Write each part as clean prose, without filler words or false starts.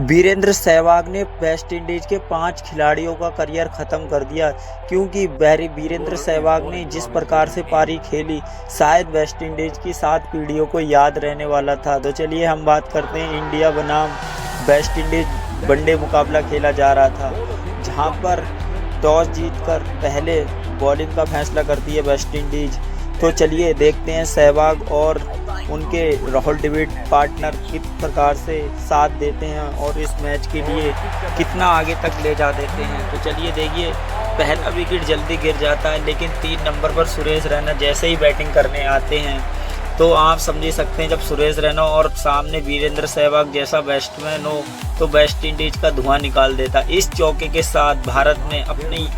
वीरेंद्र सहवाग ने West Indies के 5 खिलाड़ियों का करियर ख़त्म कर दिया क्योंकि वीरेंद्र सहवाग ने जिस प्रकार से पारी खेली शायद वेस्ट इंडीज की 7 पीढ़ियों को याद रहने वाला था। तो चलिए हम बात करते हैं इंडिया बनाम वेस्ट इंडीज वनडे मुकाबला खेला जा रहा था, जहां पर टॉस जीतकर पहले बॉलिंग का फैसला करती है वेस्ट इंडीज। तो चलिए देखते हैं सहवाग और उनके राहुल द्रविड़ पार्टनर किस प्रकार से साथ देते हैं और इस मैच के लिए कितना आगे तक ले जा देते हैं। तो चलिए देखिए, पहला विकेट जल्दी गिर जाता है, लेकिन 3 नंबर पर सुरेश रैना जैसे ही बैटिंग करने आते हैं तो आप समझ सकते हैं, जब सुरेश रैना और सामने वीरेंद्र सहवाग जैसा बैट्समैन हो तो वेस्ट इंडीज का धुआं निकाल देता। इस चौके के साथ भारत ने अपनी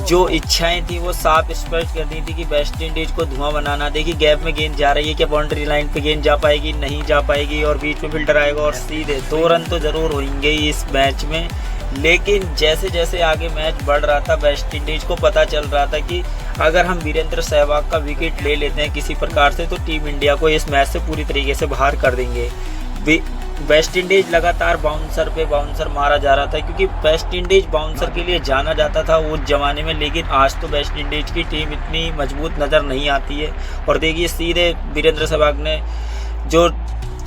जो इच्छाएं थी वो साफ स्पष्ट कर दी थी कि वेस्ट इंडीज को धुआं बनाना। देखिए गैप में गेंद जा रही है, क्या बाउंड्री लाइन पे गेंद जा पाएगी? नहीं जा पाएगी, और बीच में फिल्टर आएगा और सीधे 2 रन तो जरूर होंगे इस मैच में। लेकिन जैसे जैसे आगे मैच बढ़ रहा था वेस्ट इंडीज को पता चल रहा था कि अगर हम वीरेंद्र सहवाग का विकेट ले लेते हैं किसी प्रकार से तो टीम इंडिया को इस मैच से पूरी तरीके से बाहर कर देंगे। वेस्ट इंडीज लगातार बाउंसर पे बाउंसर मारा जा रहा था, क्योंकि वेस्ट इंडीज बाउंसर के लिए जाना जाता था उस जमाने में, लेकिन आज तो वेस्ट इंडीज की टीम इतनी मजबूत नज़र नहीं आती है। और देखिए सीधे वीरेंद्र सहवाग ने जो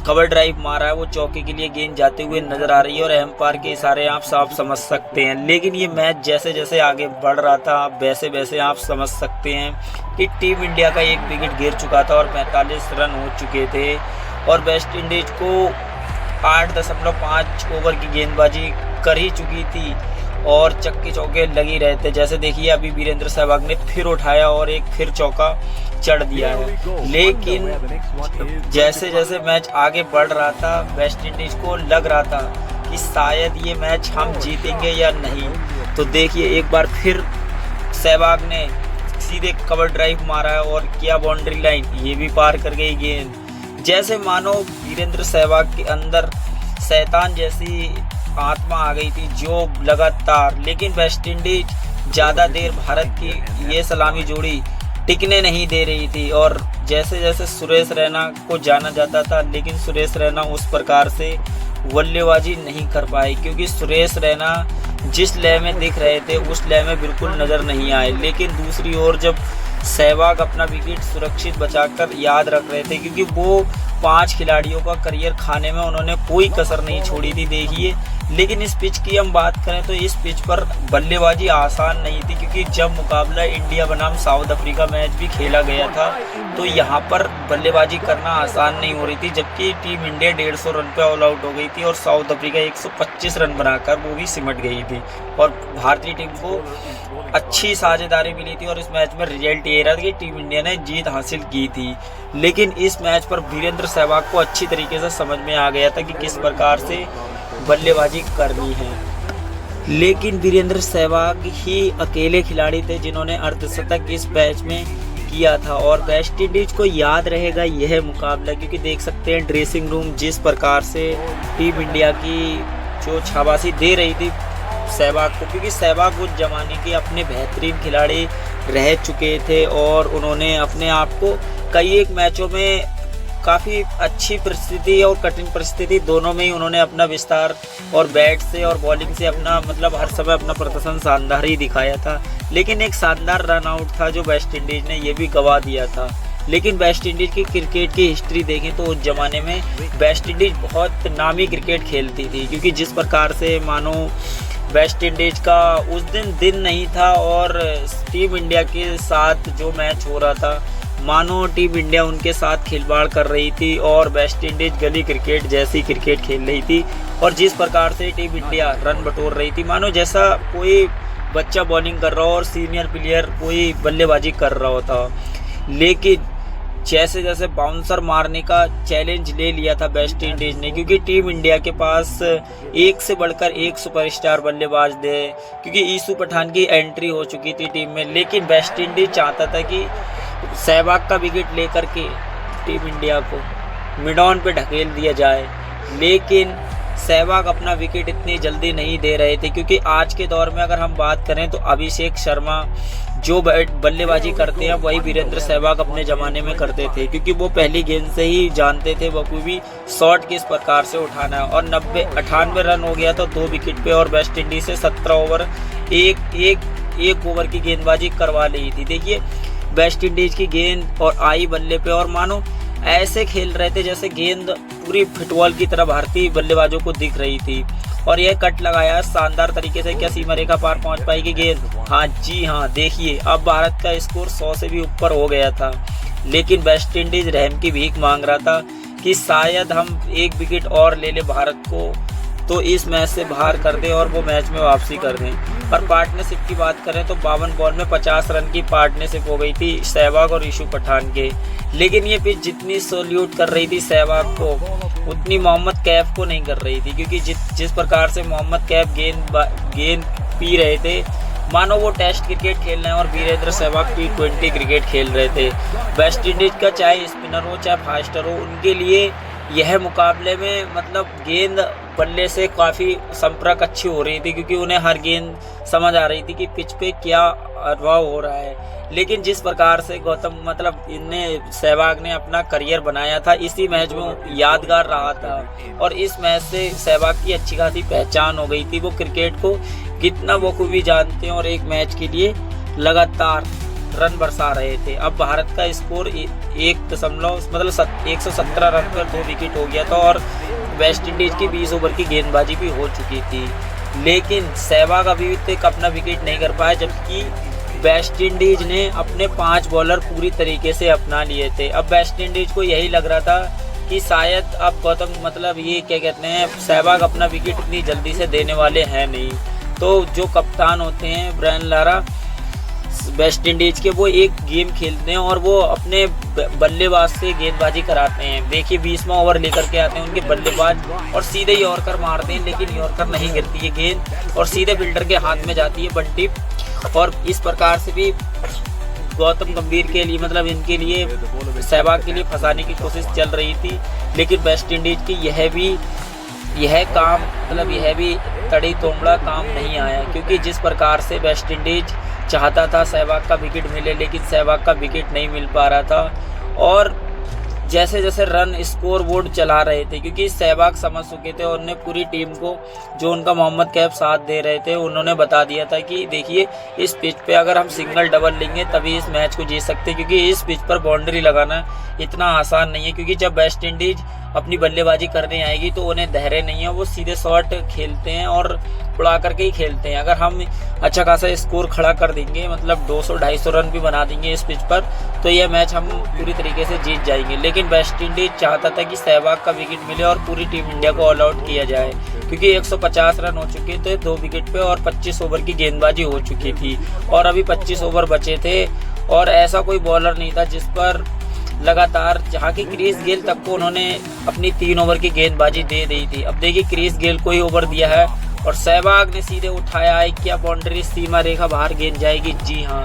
कवर ड्राइव मारा है वो चौके के लिए गेंद जाते हुए नजर आ रही है और एम्पायर के इशारे आप साफ समझ सकते हैं। लेकिन ये मैच जैसे जैसे आगे बढ़ रहा था वैसे वैसे आप समझ सकते हैं कि टीम इंडिया का 1 विकेट गिर चुका था और 45 रन हो चुके थे और वेस्ट इंडीज को 8.5 ओवर की गेंदबाजी कर ही चुकी थी और चक्के चौके लगी रहे थे। जैसे देखिए अभी वीरेंद्र सहवाग ने फिर उठाया और एक फिर चौका चढ़ दिया है। लेकिन जैसे जैसे मैच आगे बढ़ रहा था वेस्ट इंडीज को लग रहा था कि शायद ये मैच हम जीतेंगे या नहीं। तो देखिए एक बार फिर सहवाग ने सीधे कवर ड्राइव मारा है और किया बाउंड्री लाइन, ये भी पार कर गई गेंद। जैसे मानो वीरेंद्र सहवाग के अंदर शैतान जैसी आत्मा आ गई थी जो लगातार, लेकिन वेस्ट इंडीज ज़्यादा देर भारत की ये सलामी जोड़ी टिकने नहीं दे रही थी। और जैसे जैसे सुरेश रैना को जाना जाता था, लेकिन सुरेश रैना उस प्रकार से बल्लेबाजी नहीं कर पाए, क्योंकि सुरेश रैना जिस लय में दिख रहे थे उस लय में बिल्कुल नज़र नहीं आए। लेकिन दूसरी ओर जब सहवाग अपना विकेट सुरक्षित बचाकर याद रख रहे थे, क्योंकि वो 5 खिलाड़ियों का करियर खाने में उन्होंने कोई कसर नहीं छोड़ी थी। देखिए लेकिन इस पिच की हम बात करें तो इस पिच पर बल्लेबाजी आसान नहीं थी, क्योंकि जब मुकाबला इंडिया बनाम साउथ अफ्रीका मैच भी खेला गया था तो यहाँ पर बल्लेबाजी करना आसान नहीं हो रही थी, जबकि टीम इंडिया 150 रन पे ऑल आउट हो गई थी और साउथ अफ्रीका 125 रन बनाकर वो भी सिमट गई थी और भारतीय टीम को अच्छी साझेदारी मिली थी और इस मैच में रिजल्ट ये रहा कि टीम इंडिया ने जीत हासिल की थी। लेकिन इस मैच पर वीरेंद्र सहवाग को अच्छी तरीके से समझ में आ गया था कि किस प्रकार से बल्लेबाजी करनी है। लेकिन वीरेंद्र सहवाग ही अकेले खिलाड़ी थे जिन्होंने अर्धशतक इस मैच में किया था और वेस्ट इंडीज को याद रहेगा यह मुकाबला, क्योंकि देख सकते हैं ड्रेसिंग रूम जिस प्रकार से टीम इंडिया की जो शाबाशी दे रही थी सहवाग को, क्योंकि सहवाग उस जमाने के अपने बेहतरीन खिलाड़ी रह चुके थे और उन्होंने अपने आप को कई एक मैचों में काफ़ी अच्छी परिस्थिति और कठिन परिस्थिति दोनों में ही उन्होंने अपना विस्तार और बैट से और बॉलिंग से अपना हर समय अपना प्रदर्शन शानदार ही दिखाया था। लेकिन एक शानदार रन आउट था जो वेस्ट इंडीज ने ये भी गवा दिया था। लेकिन वेस्ट इंडीज की क्रिकेट की हिस्ट्री देखें तो उस ज़माने में वेस्ट इंडीज बहुत नामी क्रिकेट खेलती थी, क्योंकि जिस प्रकार से मानो वेस्ट इंडीज का उस दिन नहीं था और टीम इंडिया के साथ जो मैच हो रहा था मानो टीम इंडिया उनके साथ खिलवाड़ कर रही थी और वेस्ट इंडीज गली क्रिकेट जैसी क्रिकेट खेल रही थी। और जिस प्रकार से टीम इंडिया रन बटोर रही थी मानो जैसा कोई बच्चा बॉलिंग कर रहा हो और सीनियर प्लेयर कोई बल्लेबाजी कर रहा होता। लेकिन जैसे जैसे बाउंसर मारने का चैलेंज ले लिया था वेस्ट इंडीज ने, क्योंकि टीम इंडिया के पास एक से बढ़कर एक सुपरस्टार बल्लेबाज थे, क्योंकि ईसू पठान की एंट्री हो चुकी थी टीम में। लेकिन वेस्ट इंडीज चाहता था कि सहवाग का विकेट लेकर के टीम इंडिया को मिड ऑन पे ढकेल दिया जाए, लेकिन सहवाग अपना विकेट इतनी जल्दी नहीं दे रहे थे, क्योंकि आज के दौर में अगर हम बात करें तो अभिषेक शर्मा जो बल्लेबाजी करते हैं वही वीरेंद्र सहवाग अपने ज़माने में करते थे, क्योंकि वो पहली गेंद से ही जानते थे बखूबी शॉट किस प्रकार से उठाना है। और 98 रन हो गया था 2 विकेट पे, और वेस्ट इंडीज से 17 ओवर एक ओवर की गेंदबाजी करवा ली थी। देखिए वेस्ट इंडीज की गेंद और आई बल्ले पे, और मानो ऐसे खेल रहे थे जैसे गेंद पूरी फुटबॉल की तरह भारतीय बल्लेबाजों को दिख रही थी। और यह कट लगाया शानदार तरीके से, क्या सीमा रेखा पार पहुंच पाएगी गेंद? हाँ जी हाँ, देखिए अब भारत का स्कोर 100 से भी ऊपर हो गया था, लेकिन वेस्ट इंडीज रहम की भीख मांग रहा था कि शायद हम 1 विकेट और ले ले भारत को तो इस मैच से बाहर कर दें और वो मैच में वापसी कर दें। पर पार्टनरशिप की बात करें तो 52 बॉल में 50 रन की पार्टनरशिप हो गई थी सहवाग और ईशू पठान के। लेकिन ये पिच जितनी सल्यूट कर रही थी सहवाग को, उतनी मोहम्मद कैफ को नहीं कर रही थी, क्योंकि जिस प्रकार से मोहम्मद कैफ गेंद पी रहे थे मानो वो टेस्ट क्रिकेट खेल रहे हैं और वीरेंद्र सहवाग T20 क्रिकेट खेल रहे थे। वेस्ट इंडीज का चाहे स्पिनर हो चाहे फास्टर हो, उनके लिए यह मुकाबले में मतलब गेंद बल्ले से काफ़ी संपर्क अच्छी हो रही थी, क्योंकि उन्हें हर गेंद समझ आ रही थी कि पिच पे क्या अनुभव हो रहा है। लेकिन जिस प्रकार से गौतम सहवाग ने अपना करियर बनाया था, इसी मैच में यादगार रहा था, और इस मैच से सहवाग की अच्छी खासी पहचान हो गई थी। वो क्रिकेट को कितना बखूबी जानते हैं और एक मैच के लिए लगातार रन बरसा रहे थे। अब भारत का स्कोर 117 रन पर 2 विकेट हो गया था, और वेस्ट इंडीज की 20 ओवर की गेंदबाजी भी हो चुकी थी। लेकिन सहवाग अभी तक अपना विकेट नहीं कर पाया, जबकि वेस्ट इंडीज ने अपने 5 बॉलर पूरी तरीके से अपना लिए थे। अब वेस्ट इंडीज को यही लग रहा था कि शायद अब गौतम ये क्या कहते हैं, सहवाग अपना विकेट इतनी जल्दी से देने वाले हैं नहीं। तो जो कप्तान होते हैं ब्रायन लारा वेस्ट इंडीज के, वो एक गेम खेलते हैं और वो अपने बल्लेबाज से गेंदबाजी कराते हैं। देखिए 20वां ओवर लेकर के आते हैं उनके बल्लेबाज और सीधे यॉर्कर मारते हैं, लेकिन यॉर्कर नहीं गिरती है गेंद और सीधे फील्डर के हाथ में जाती है बंटी। और इस प्रकार से भी गौतम गंभीर के लिए इनके लिए सहवाग के लिए फंसाने की कोशिश चल रही थी। लेकिन वेस्ट इंडीज की यह भी तड़ी तोमड़ा काम नहीं आया, क्योंकि जिस प्रकार से वेस्ट इंडीज चाहता था सहवाग का विकेट मिले, लेकिन सहवाग का विकेट नहीं मिल पा रहा था। और जैसे जैसे रन स्कोर बोर्ड चला रहे थे, क्योंकि सहवाग समझ चुके थे और उन्होंने पूरी टीम को, जो उनका मोहम्मद कैफ साथ दे रहे थे, उन्होंने बता दिया था कि देखिए इस पिच पे अगर हम सिंगल डबल लेंगे तभी इस मैच को जीत सकते, क्योंकि इस पिच पर बाउंड्री लगाना इतना आसान नहीं है। क्योंकि जब वेस्ट इंडीज अपनी बल्लेबाजी करने आएगी तो उन्हें धैर्य नहीं है, वो सीधे शॉट खेलते हैं और उड़ा करके ही खेलते हैं। अगर हम अच्छा खासा स्कोर खड़ा कर देंगे, 200-250 रन भी बना देंगे इस पिच पर, तो यह मैच हम पूरी तरीके से जीत जाएंगे। लेकिन वेस्ट इंडीज चाहता था कि सहवाग का विकेट मिले और पूरी टीम इंडिया को ऑल आउट किया जाए, क्योंकि 150 रन हो चुके थे 2 विकेट पे और 25 ओवर की गेंदबाजी हो चुकी थी और अभी 25 ओवर बचे थे। और ऐसा कोई बॉलर नहीं था जिस पर लगातार, जहाँ की क्रिस गेल तक को उन्होंने अपनी 3 ओवर की गेंदबाजी दे दी थी। अब देखिए क्रिस गेल को ही ओवर दिया है और सहवाग ने सीधे उठाया है, क्या बाउंड्री सीमा रेखा बाहर गेंद जाएगी? जी हाँ,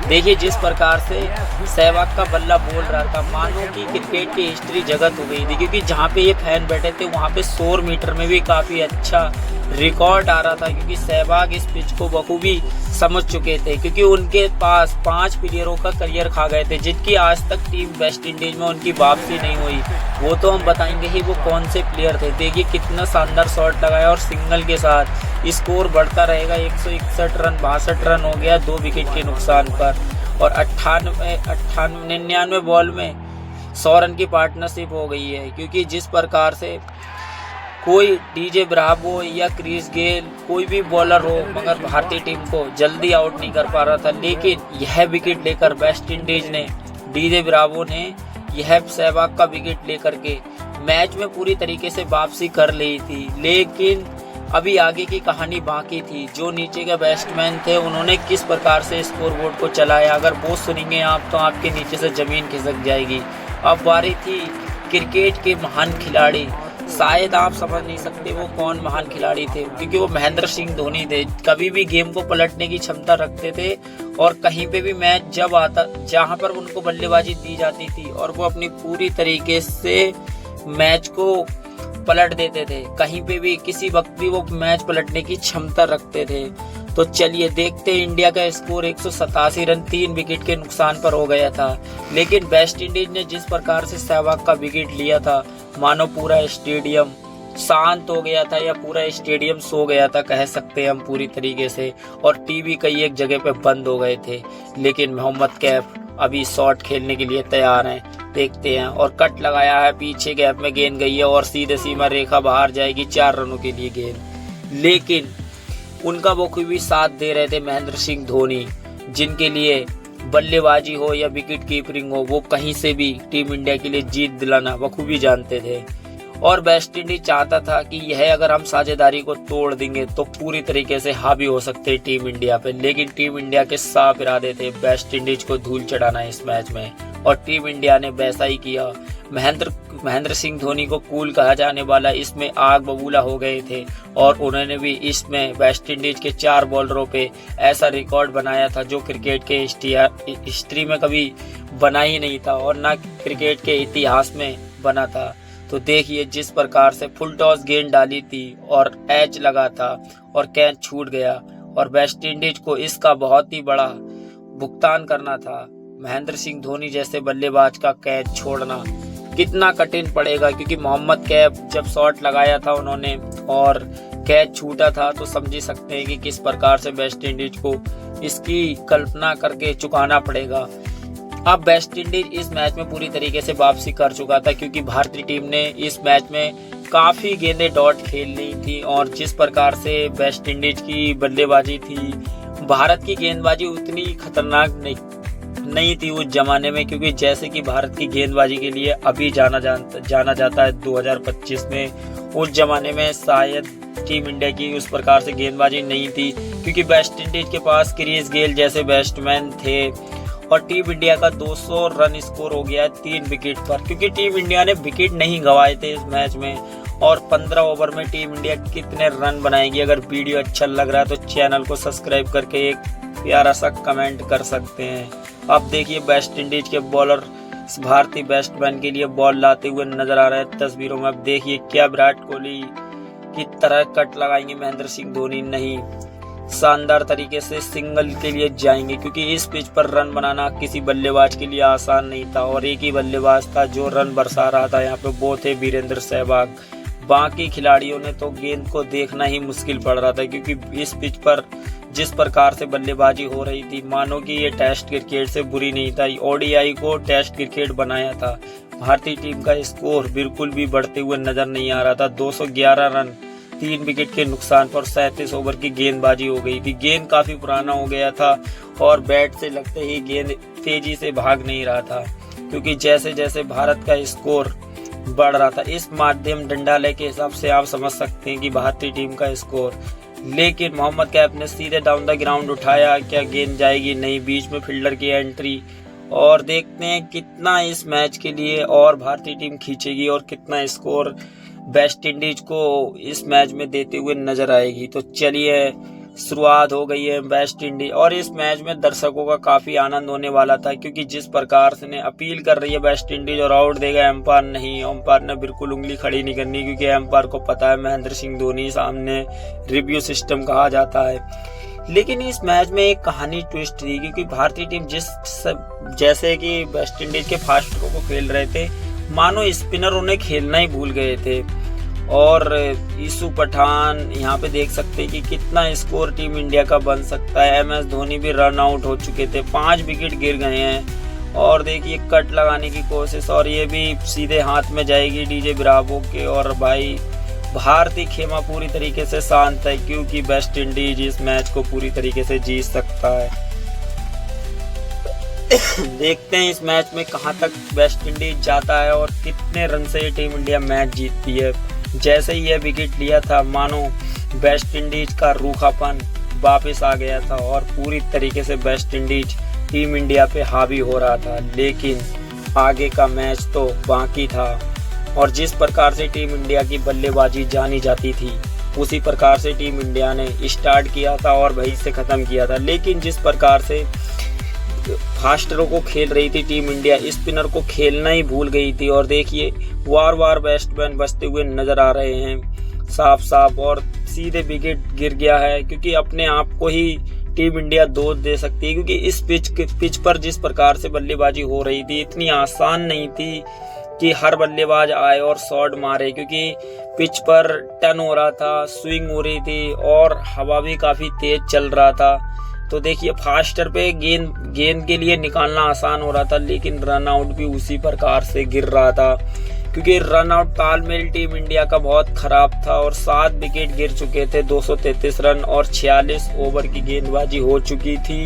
देखिए जिस प्रकार से सहवाग का बल्ला बोल रहा था, मानो कि क्रिकेट की हिस्ट्री जगत हो गई थी, क्योंकि जहाँ पे ये फैन बैठे थे वहाँ पे 100 मीटर में भी काफ़ी अच्छा रिकॉर्ड आ रहा था, क्योंकि सहवाग इस पिच को बखूबी समझ चुके थे, क्योंकि उनके पास 5 प्लेयरों का करियर खा गए थे, जिनकी आज तक टीम वेस्ट इंडीज में उनकी वापसी नहीं हुई। वो तो हम बताएंगे ही वो कौन से प्लेयर थे। देखिए कितना शानदार शॉट लगाया और सिंगल के साथ स्कोर बढ़ता रहेगा। 161 रन 62 रन हो गया 2 विकेट के नुकसान पर, और 99 बॉल में 100 रन की पार्टनरशिप हो गई है। क्योंकि जिस प्रकार से कोई डीजे ब्रावो या क्रिस गेल कोई भी बॉलर हो, मगर भारतीय टीम को जल्दी आउट नहीं कर पा रहा था। लेकिन यह विकेट लेकर वेस्ट इंडीज ने, डीजे ब्रावो ने यह सहवाग का विकेट लेकर के मैच में पूरी तरीके से वापसी कर ली थी। लेकिन अभी आगे की कहानी बाकी थी। जो नीचे के बैट्समैन थे उन्होंने किस प्रकार से स्कोरबोर्ड को चलाया, अगर वो सुनेंगे आप तो आपके नीचे से जमीन खिसक जाएगी। अब बारी थी क्रिकेट के महान खिलाड़ी, शायद आप समझ नहीं सकते वो कौन महान खिलाड़ी थे, क्योंकि वो महेंद्र सिंह धोनी थे। कभी भी गेम को पलटने की क्षमता रखते थे और कहीं पे भी मैच जब आता, जहां पर उनको बल्लेबाजी दी जाती थी और वो अपनी पूरी तरीके से मैच को पलट देते थे, कहीं पे भी किसी वक्त भी वो मैच पलटने की क्षमता रखते थे। तो चलिए देखते हैं, इंडिया का स्कोर 187 रन 3 विकेट के नुकसान पर हो गया था। लेकिन वेस्ट इंडीज ने जिस प्रकार से सहवाग का विकेट लिया था, मानो पूरा स्टेडियम शांत हो गया था या पूरा स्टेडियम सो गया था, कह सकते हैं हम पूरी तरीके से। और टीवी कई एक जगह पे बंद हो गए थे। लेकिन मोहम्मद कैफ अभी शॉट खेलने के लिए तैयार हैं, देखते हैं। और कट लगाया है, पीछे गैप में गेंद गई है और सीधे सीमा रेखा बाहर जाएगी, 4 रनों के लिए गेंद। लेकिन उनका बखूबी साथ दे रहे थे महेंद्र सिंह धोनी, जिनके लिए बल्लेबाजी हो या विकेट कीपिंग हो, वो कहीं से भी टीम इंडिया के लिए जीत दिलाना बखूबी जानते थे। और वेस्ट इंडीज चाहता था कि यह अगर हम साझेदारी को तोड़ देंगे तो पूरी तरीके से हावी हो सकते हैं टीम इंडिया पे। लेकिन टीम इंडिया के साफ इरादे थे वेस्ट इंडीज को धूल चढ़ाना इस मैच में, और टीम इंडिया ने वैसा ही किया। महेंद्र सिंह धोनी को कूल कहा जाने वाला इसमें आग बबूला हो गए थे, और उन्होंने भी इसमें वेस्ट इंडीज के 4 बॉलरों पे ऐसा रिकॉर्ड बनाया था जो क्रिकेट के हिस्ट्री में कभी बना ही नहीं था और ना क्रिकेट के इतिहास में बना था। तो देखिए जिस प्रकार से फुल टॉस गेंद डाली थी और एज लगा था और कैच छूट गया, और वेस्ट इंडीज को इसका बहुत ही बड़ा भुगतान करना था। महेंद्र सिंह धोनी जैसे बल्लेबाज का कैच छोड़ना कितना कठिन पड़ेगा, क्योंकि मोहम्मद कैफ जब शॉट लगाया था उन्होंने और कैच छूटा था, तो समझ ही सकते हैं कि किस प्रकार से वेस्ट इंडीज को इसकी कल्पना करके चुकाना पड़ेगा। अब वेस्ट इंडीज इस मैच में पूरी तरीके से वापसी कर चुका था, क्योंकि भारतीय टीम ने इस मैच में काफी गेंदें डॉट खेल ली थी। और जिस प्रकार से वेस्ट इंडीज की बल्लेबाजी थी, भारत की गेंदबाजी उतनी खतरनाक नहीं थी उस जमाने में, क्योंकि जैसे कि भारत की गेंदबाजी के लिए अभी जाना जाता है 2025 में, उस जमाने में शायद टीम इंडिया की उस प्रकार से गेंदबाजी नहीं थी, क्योंकि वेस्ट इंडीज के पास क्रिस गेल जैसे बैट्समैन थे। और टीम इंडिया का 200 रन स्कोर हो गया है 3 विकेट पर, क्योंकि टीम इंडिया ने विकेट नहीं गंवाए थे इस मैच में। और 15 ओवर में टीम इंडिया कितने रन बनाएगी। अगर वीडियो अच्छा लग रहा है तो चैनल को सब्सक्राइब करके एक प्यारा सा कमेंट कर सकते हैं। अब देखिए वेस्ट इंडीज के बॉलर भारतीय बैट्समैन के लिए बॉल लाते हुए नजर आ रहे हैं तस्वीरों में। अब देखिए क्या विराट कोहली की तरह कट लगाएंगे महेंद्र सिंह धोनी, नहीं, शानदार तरीके से सिंगल के लिए जाएंगे, क्योंकि इस पिच पर रन बनाना किसी बल्लेबाज के लिए आसान नहीं था। और एक ही बल्लेबाज था जो रन बरसा रहा था यहाँ पे, वो थे वीरेंद्र सहवाग। बाकी खिलाड़ियों ने तो गेंद को देखना ही मुश्किल पड़ रहा था, क्योंकि इस पिच पर जिस प्रकार से बल्लेबाजी हो रही थी, मानो कि ये टेस्ट क्रिकेट से बुरी नहीं था। ओडीआई को टेस्ट क्रिकेट बनाया था। भारतीय टीम का स्कोर बिल्कुल भी बढ़ते हुए नजर नहीं आ रहा था। 211 रन 3 विकेट के नुकसान पर 37 ओवर की गेंदबाजी हो गई थी। गेंद काफी पुराना हो गया था और बैट से लगते ही गेंद तेजी से भाग नहीं रहा था, क्योंकि जैसे जैसे भारत का स्कोर बढ़ रहा था, इस माध्यम डंडाले के हिसाब से आप समझ सकते हैं कि भारतीय टीम का स्कोर। लेकिन मोहम्मद कैफ ने सीधे डाउन द ग्राउंड उठाया, क्या गेंद जाएगी, नहीं, बीच में फील्डर की एंट्री। और देखते हैं कितना इस मैच के लिए और भारतीय टीम खींचेगी और कितना स्कोर वेस्ट इंडीज को इस मैच में देते हुए नजर आएगी। तो चलिए शुरुआत हो गई है वेस्ट इंडीज, और इस मैच में दर्शकों का काफी आनंद होने वाला था, क्योंकि जिस प्रकार से ने अपील कर रही है वेस्ट इंडीज और आउट देगा एम्पायर नहीं, एम्पायर ने बिल्कुल उंगली खड़ी नहीं करनी, क्योंकि एम्पायर को पता है महेंद्र सिंह धोनी सामने रिव्यू सिस्टम कहा जाता है। लेकिन इस मैच में एक कहानी ट्विस्ट थी, क्योंकि भारतीय टीम जैसे कि वेस्ट इंडीज के फास्टरों को खेल रहे थे, मानो स्पिनर उन्हें खेलना ही भूल गए थे। और ईशु पठान यहाँ पे देख सकते हैं कि कितना स्कोर टीम इंडिया का बन सकता है। MS धोनी भी रन आउट हो चुके थे, 5 विकेट गिर गए हैं। और देखिए कट लगाने की कोशिश, और ये भी सीधे हाथ में जाएगी डीजे ब्रावो के। और भाई भारतीय खेमा पूरी तरीके से शांत है, क्योंकि वेस्ट इंडीज इस मैच को पूरी तरीके से जीत सकता है। देखते हैं इस मैच में कहां तक वेस्ट इंडीज जाता है और कितने रन से टीम इंडिया मैच जीतती है। जैसे ही यह विकेट लिया था, मानो वेस्ट इंडीज का रूखापन वापस आ गया था और पूरी तरीके से वेस्ट इंडीज टीम इंडिया पे हावी हो रहा था। लेकिन आगे का मैच तो बाकी था, और जिस प्रकार से टीम इंडिया की बल्लेबाजी जानी जाती थी, उसी प्रकार से टीम इंडिया ने स्टार्ट किया था और वहीं से खत्म किया था। लेकिन जिस प्रकार से फास्टरों को खेल रही थी टीम इंडिया, स्पिनर को खेलना ही भूल गई थी। और देखिए वार वार बैट्समैन बचते हुए नजर आ रहे हैं साफ साफ, और सीधे विकेट गिर गया है, क्योंकि अपने आप को ही टीम इंडिया दोष दे सकती है, क्योंकि इस पिच पर जिस प्रकार से बल्लेबाजी हो रही थी इतनी आसान नहीं थी कि हर बल्लेबाज आए और शॉट मारे, क्योंकि पिच पर टर्न हो रहा था, स्विंग हो रही थी और हवा भी काफ़ी तेज चल रहा था। तो देखिए फास्टर पे गेंद के लिए निकालना आसान हो रहा था, लेकिन रन आउट भी उसी प्रकार से गिर रहा था, क्योंकि रन आउट तालमेल टीम इंडिया का बहुत खराब था और 7 विकेट गिर चुके थे, 233 रन और 46 ओवर की गेंदबाजी हो चुकी थी।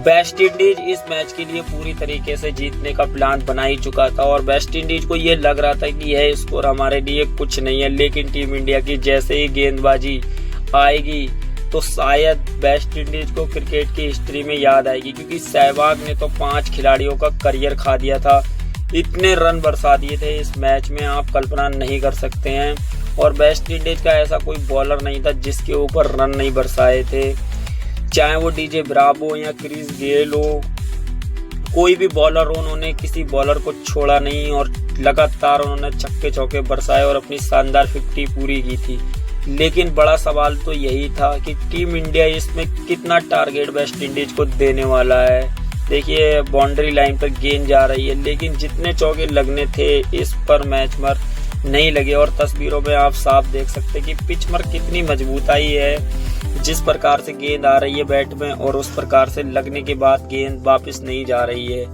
वेस्ट इंडीज इस मैच के लिए पूरी तरीके से जीतने का प्लान बना ही चुका था और वेस्ट इंडीज को ये लग रहा था कि यह स्कोर हमारे लिए कुछ नहीं है, लेकिन टीम इंडिया की जैसे ही गेंदबाजी आएगी तो शायद वेस्ट इंडीज को क्रिकेट की हिस्ट्री में याद आएगी, क्योंकि सहवाग ने तो 5 खिलाड़ियों का करियर खा दिया था, इतने रन बरसा दिए थे इस मैच में, आप कल्पना नहीं कर सकते हैं। और वेस्ट इंडीज का ऐसा कोई बॉलर नहीं था जिसके ऊपर रन नहीं बरसाए थे, चाहे वो डीजे ब्रावो या क्रिस गेल हो, कोई भी बॉलर हो, उन्होंने किसी बॉलर को छोड़ा नहीं और लगातार उन्होंने छक्के चौके बरसाए और अपनी शानदार 50 पूरी की थी। लेकिन बड़ा सवाल तो यही था कि टीम इंडिया इसमें कितना टारगेट वेस्ट इंडीज को देने वाला है। देखिए बाउंड्री लाइन पर गेंद जा रही है, लेकिन जितने चौके लगने थे इस पर मैच पर नहीं लगे और तस्वीरों में आप साफ देख सकते हैं कि पिच पर कितनी मजबूताई है, जिस प्रकार से गेंद आ रही है बैट में और उस प्रकार से लगने के बाद गेंद वापस नहीं जा रही है,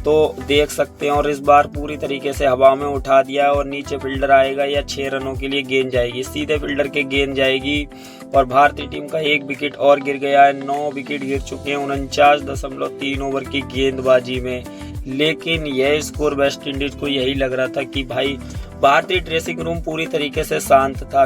तो देख सकते हैं। और इस बार पूरी तरीके से हवा में उठा दिया और नीचे फील्डर आएगा या 6 रनों के लिए गेंद जाएगी, सीधे फील्डर के गेंद जाएगी और भारतीय टीम का 1 विकेट और गिर गया है। 9 विकेट गिर चुके हैं 49.3 ओवर की गेंदबाजी में, लेकिन यह स्कोर वेस्ट इंडीज को यही लग रहा था कि भाई भारतीय ड्रेसिंग रूम पूरी तरीके से शांत था।